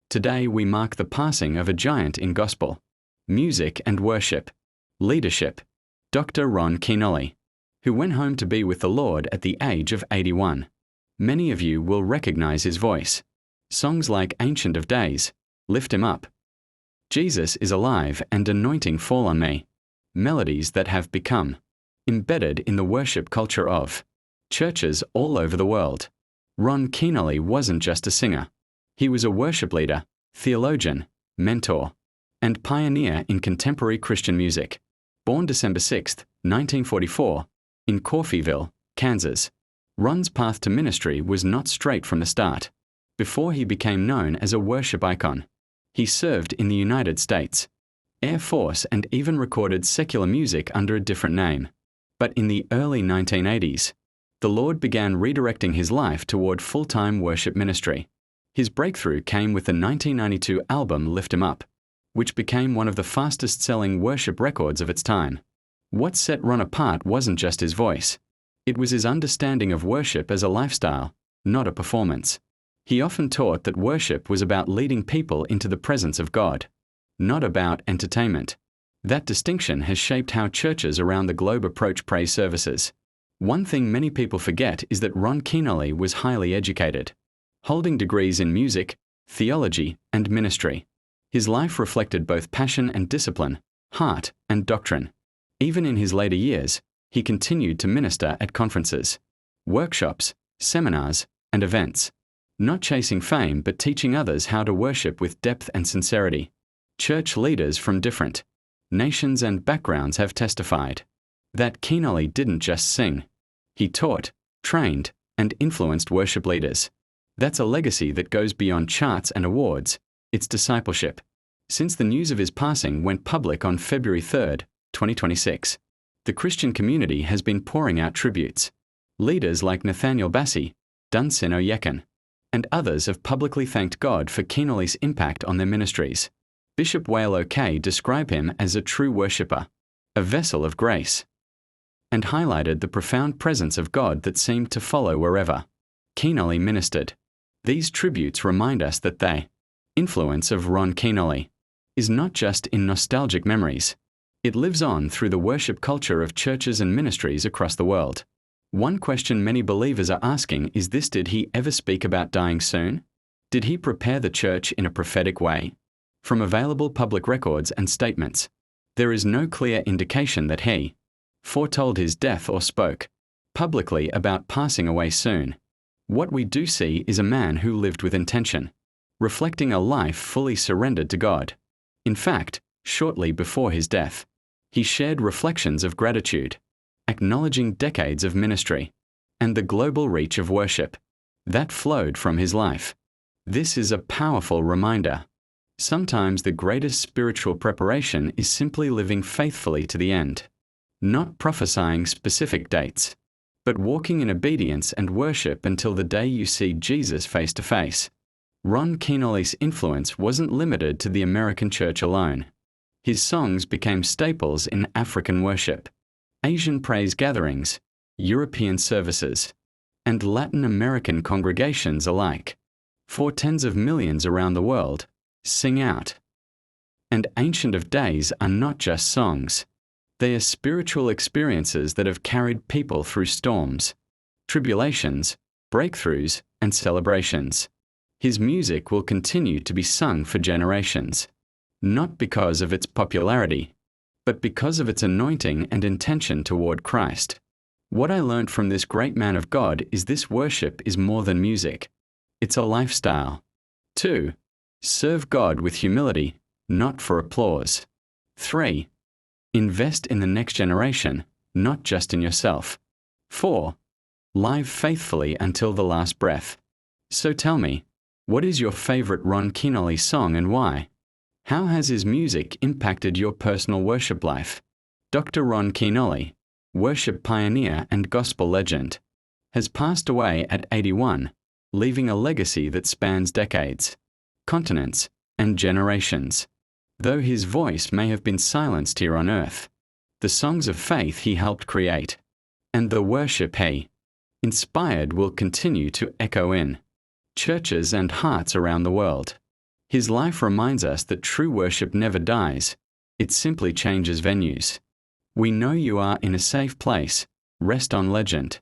Today we mark the passing of a giant in gospel, music and worship, leadership, Dr. Ron Kenoly, who went home to be with the Lord at the age of 81. Many of you will recognize his voice. Songs like Ancient of Days, Lift Him Up, Jesus is Alive and Anointing Fall on Me, melodies that have become embedded in the worship culture of churches all over the world. Ron Kenoly wasn't just a singer. He was a worship leader, theologian, mentor, and pioneer in contemporary Christian music. Born December 6, 1944, in Coffeyville, Kansas, Ron's path to ministry was not straight from the start. Before he became known as a worship icon, he served in the United States Air Force and even recorded secular music under a different name. But in the early 1980s, the Lord began redirecting his life toward full-time worship ministry. His breakthrough came with the 1992 album Lift 'Em Up, which became one of the fastest-selling worship records of its time. What set Ron apart wasn't just his voice. It was his understanding of worship as a lifestyle, not a performance. He often taught that worship was about leading people into the presence of God, not about entertainment. That distinction has shaped how churches around the globe approach praise services. One thing many people forget is that Ron Kenoly was highly educated, holding degrees in music, theology, and ministry. His life reflected both passion and discipline, heart and doctrine. Even in his later years, he continued to minister at conferences, workshops, seminars, and events, not chasing fame but teaching others how to worship with depth and sincerity. Church leaders from different nations and backgrounds have testified that Kenoly didn't just sing. He taught, trained, and influenced worship leaders. That's a legacy that goes beyond charts and awards. It's discipleship. Since the news of his passing went public on February 3, 2026, the Christian community has been pouring out tributes. Leaders like Nathaniel Bassey, Dunsin Oyekan, and others have publicly thanked God for Kenoly's impact on their ministries. Bishop Wale O'Kay described him as a true worshipper, a vessel of grace, and highlighted the profound presence of God that seemed to follow wherever Kenoly ministered. These tributes remind us that the influence of Ron Kenoly is not just in nostalgic memories. It lives on through the worship culture of churches and ministries across the world. One question many believers are asking is this: did he ever speak about dying soon? Did he prepare the church in a prophetic way? From available public records and statements, there is no clear indication that he foretold his death or spoke publicly about passing away soon. What we do see is a man who lived with intention, reflecting a life fully surrendered to God. In fact, shortly before his death, he shared reflections of gratitude, acknowledging decades of ministry and the global reach of worship that flowed from his life. This is a powerful reminder. Sometimes the greatest spiritual preparation is simply living faithfully to the end, not prophesying specific dates, but walking in obedience and worship until the day you see Jesus face to face. Ron Kenoly's influence wasn't limited to the American church alone. His songs became staples in African worship, Asian praise gatherings, European services, and Latin American congregations alike. For tens of millions around the world, sing out. And Ancient of Days are not just songs. They are spiritual experiences that have carried people through storms, tribulations, breakthroughs, and celebrations. His music will continue to be sung for generations, not because of its popularity, but because of its anointing and intention toward Christ. What I learned from this great man of God is this: worship is more than music. It's a lifestyle. 2. Serve God with humility, not for applause. 3. Invest in the next generation, not just in yourself. 4. Live faithfully until the last breath. So tell me, what is your favorite Ron Kenoly song and why? How has his music impacted your personal worship life? Dr. Ron Kenoly, worship pioneer and gospel legend, has passed away at 81, leaving a legacy that spans decades, continents, and generations. Though his voice may have been silenced here on earth, the songs of faith he helped create, and the worship he inspired will continue to echo in churches and hearts around the world. His life reminds us that true worship never dies. It simply changes venues. We know you are in a safe place. Rest on legend.